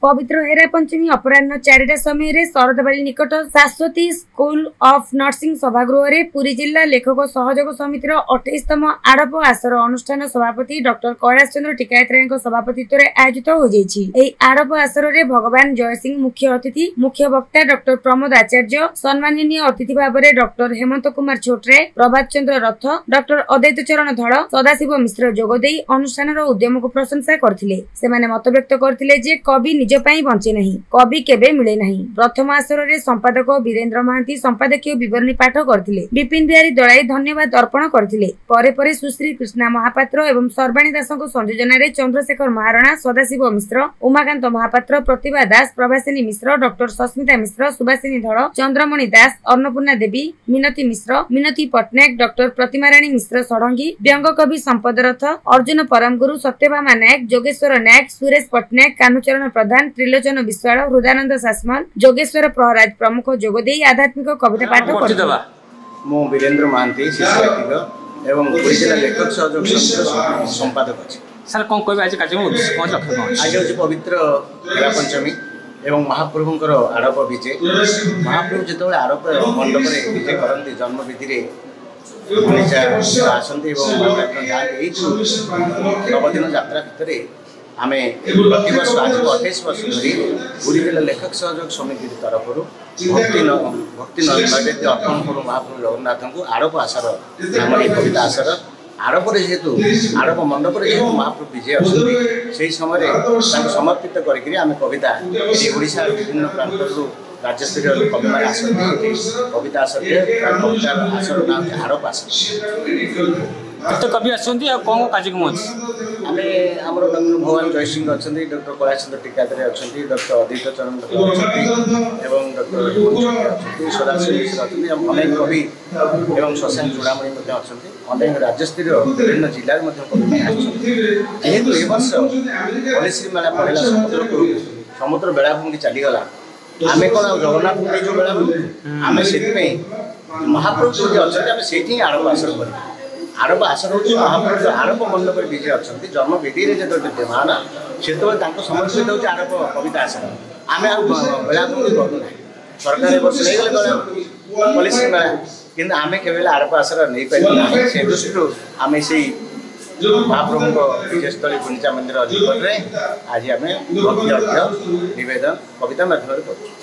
पवित्र हेरा पंचमी अपराह्न 4टा समय शरदबाड़ी निकट शाश्वती स्कूल ऑफ नर्सिंग सभागृह पुरी जिला लेखक सहयोग समितिर 28तम आड़प आसर अनुष्ठान सभापति डॉक्टर कैलाश चंद्र टिकायत राय सभापतित्व में आयोजित हो आड़प आसर में भगवान जय सिंह मुख्य अतिथि मुख्य वक्ता डॉक्टर प्रमोद आचार्य सम्माननीय अतिथि भाव में डॉक्टर हेमंत कुमार छोटराय प्रभात चंद्र रथ डॉक्टर अद्वैत चरण धड़ सदाशिव मिश्र जोगदे अनुष्ठान उद्यम को प्रशंसा करथिले। सेमाने मत व्यक्त करथिले जे कवि निज पई बंचे नहीं, कवि केबे मिले नहीं। प्रथम आसर रे संपादक वीरेंद्र महांती संपादकीय विवरणी पाठ करथिले। विपिन बिहारी दलाई धन्यवाद अर्पण करथिले। परे परे सुश्री कृष्णा महापात्र एवं सर्वाणी दासको संयोजन रे चंद्रशेखर महाराणा सदाशिव मिश्र उमाकांत महापात्र प्रतिभा दास प्रभासिनी मिश्र डॉक्टर सस्मिता मिश्र सुभाषिनी धड़ चंद्रमणि दास अन्नपूर्णा देवी मिनती मिश्र मिनती पटनायक डॉक्टर प्रतिमा राणी मिश्र षडंगी व्यंग कवि संपद रथ अर्जुन परमगुरु सत्यभामा नायक जोगेश्वर नायक सुरेश पटनायक कानुचरण प्रधान त्रिलोचन विश्वाल हृदानंद सासमल जोगेश्वर प्रहराज प्रमुख जोगदे आध्यात्मिक कविता पाठ करथिले। मो वीरेंद्र महांती शिक्षार्थी एवं जिला लेखक सहयोग समिति संपादक अछि। सर कोन कहबे आज कार्यक्रम कोन लक्ष्य आज होछि पवित्र हेरा पंचमी एवं महाप्रभुंकर आड़प विजय। महाप्रभु जिते आड़प मंडप में विजय करती जन्म विधि आसती नवदिन यात्रा भितर आम प्रतिवर्ष आज 28 वर्ष धरी पुरी जिला लेखक सहयोग समिति तरफ भक्ति नैवेद्य अर्पण करूँ महाप्रभु जगन्नाथ को आड़प आसर नाम कविता आसर आड़प जेहेतु आड़प मंडप जेहेतु महाप्रभु विजय अच्छे से समय समर्पित करके आम कविता ओडिशा विभिन्न प्रांत राज्यस्तरीय कवि मैंने आसती कविता आसते कविता आसर नाम आड़प आसर तो कवि आसती कौन कार्यक्रम अच्छी आम आमर डॉक्टर भगवान जय सिंह अच्छा डॉक्टर कैलाश चंद्र टिकायत अच्छे डॉक्टर अद्वैत चरण एवं डॉक्टर अच्छा सदाशिव मिश्र अच्छा अनेक कवि एवं शशांक चूड़ामणि अच्छा अनेक राज्यस्तरीय विभिन्न जिले में कवि जेहेतु ए वर्ष पलिश्री मेला पड़ेगा समुद्र बेलाभूमि चलीगला आम कौन जगन्नाथ जो बेलाभूमि आम से महाप्रभु जो अच्छा आम से आड़प आसर कर आड़प आसर हूँ महाप्रभु आड़प मंडप विजय अच्छा जन्म विधि जो विद्यमान से समर्पित हो आड़प कविता आसर आम बेलाभूमि करूना सरकार वर्ष नहीं गले पलिश्री मेला कि आम के आड़प आसर नहीं पारे से दृष्टि आम से महाप्रभु विजयस्थली गुंडीचा मंदिर निकट में आज आम भक्ति अर्घ्य निवेदन कविता माध्यम कर।